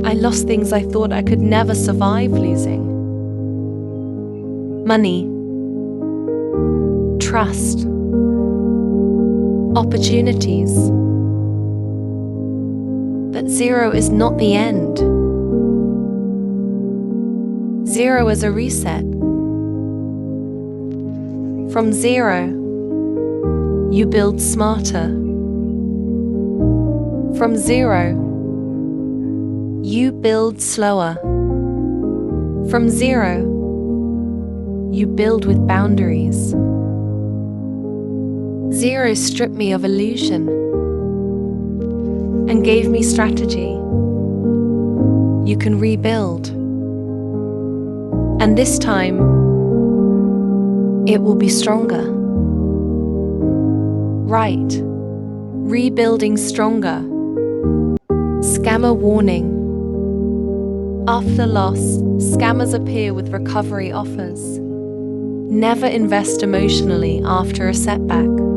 I lost things I thought I could never survive losing. Money, trust, opportunities. But zero is not the end. Zero is a reset. From zero, you build smarter. From zero, you build slower. From zero, you build with boundaries. Zero stripped me of illusion and gave me strategy. You can rebuild. And this time, it will be stronger. Right. Rebuilding stronger. Scammer warning. After loss, scammers appear with recovery offers. Never invest emotionally after a setback.